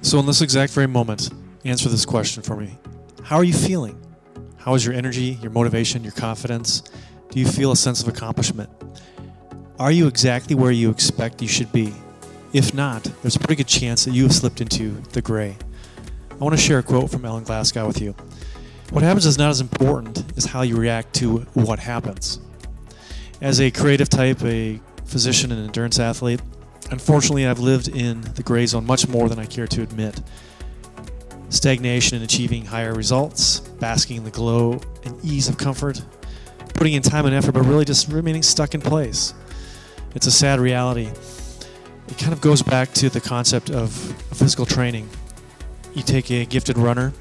So in this exact very moment, answer this question for me. How are you feeling? How is your energy, your motivation, your confidence? Do you feel a sense of accomplishment? Are you exactly where you expect you should be? If not, there's a pretty good chance that you have slipped into the gray. I want to share a quote from Ellen Glasgow with you. What happens is not as important as how you react to what happens. As a creative type, a physician and endurance athlete, unfortunately I've lived in the gray zone much more than I care to admit. Stagnation in achieving higher results, basking in the glow and ease of comfort, putting in time and effort but really just remaining stuck in place. It's a sad reality. It kind of goes back to the concept of physical training. You take a gifted runner,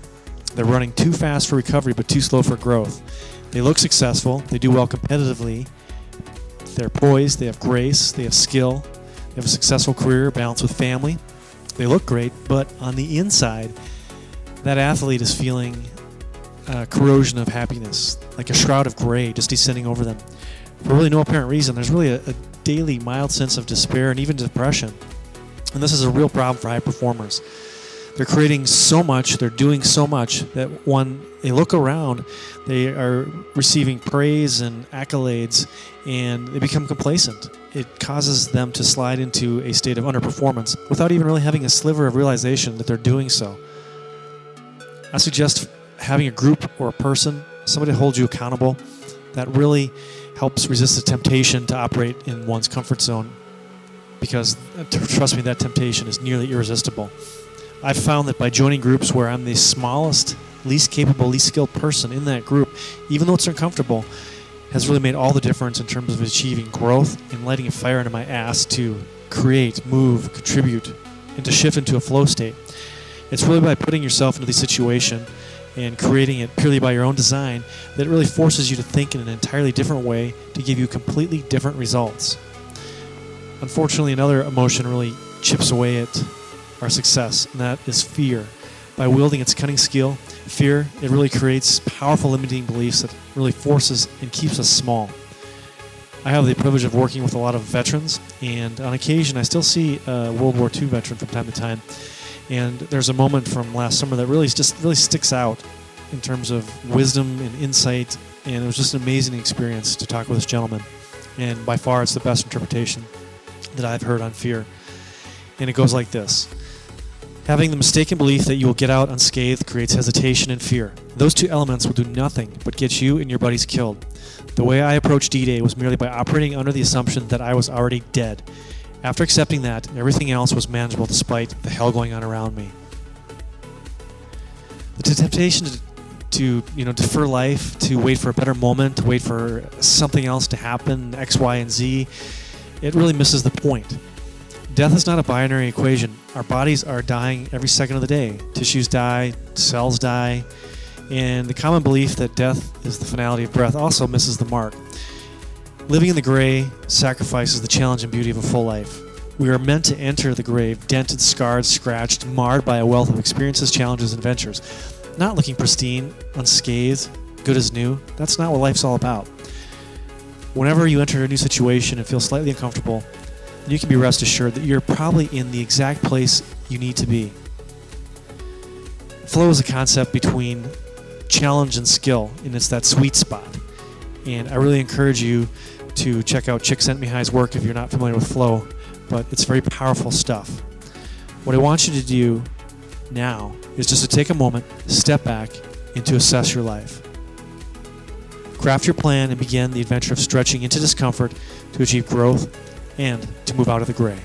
they're running too fast for recovery but too slow for growth. They look successful, they do well competitively, they're poised, they have grace, they have skill, they have a successful career balanced with family. They look great, but on the inside, that athlete is feeling corrosion of happiness, like a shroud of gray just descending over them. For really no apparent reason, there's really a daily mild sense of despair and even depression. And this is a real problem for high performers. They're creating so much, they're doing so much that when they look around, they are receiving praise and accolades and they become complacent. It causes them to slide into a state of underperformance without even really having a sliver of realization that they're doing so. I suggest having a group or a person, somebody to hold you accountable, that really helps resist the temptation to operate in one's comfort zone, because trust me, that temptation is nearly irresistible. I've found that by joining groups where I'm the smallest, least capable, least skilled person in that group, even though it's uncomfortable, has really made all the difference in terms of achieving growth and lighting a fire into my ass to create, move, contribute, and to shift into a flow state. It's really by putting yourself into the situation and creating it purely by your own design that it really forces you to think in an entirely different way to give you completely different results. Unfortunately, another emotion really chips away at our success, and that is fear. By wielding its cunning skill, fear, it really creates powerful limiting beliefs that really forces and keeps us small. I have the privilege of working with a lot of veterans, and on occasion I still see a World War II veteran from time to time. And there's a moment from last summer that really sticks out in terms of wisdom and insight, and it was just an amazing experience to talk with this gentleman. And by far, it's the best interpretation that I've heard on fear. And it goes like this. Having the mistaken belief that you will get out unscathed creates hesitation and fear. Those two elements will do nothing but get you and your buddies killed. The way I approached D-Day was merely by operating under the assumption that I was already dead. After accepting that, everything else was manageable despite the hell going on around me. The temptation to defer life, to wait for a better moment, to wait for something else to happen, X, Y, and Z, it really misses the point. Death is not a binary equation. Our bodies are dying every second of the day. Tissues die, cells die, and the common belief that death is the finality of breath also misses the mark. Living in the gray sacrifices the challenge and beauty of a full life. We are meant to enter the grave dented, scarred, scratched, marred by a wealth of experiences, challenges, and adventures. Not looking pristine, unscathed, good as new. That's not what life's all about. Whenever you enter a new situation and feel slightly uncomfortable, you can be rest assured that you're probably in the exact place you need to be. Flow is a concept between challenge and skill, and it's that sweet spot. And I really encourage you to check out Csikszentmihalyi's work if you're not familiar with flow, but it's very powerful stuff. What I want you to do now is just to take a moment, step back, and to assess your life. Craft your plan and begin the adventure of stretching into discomfort to achieve growth and to move out of the gray.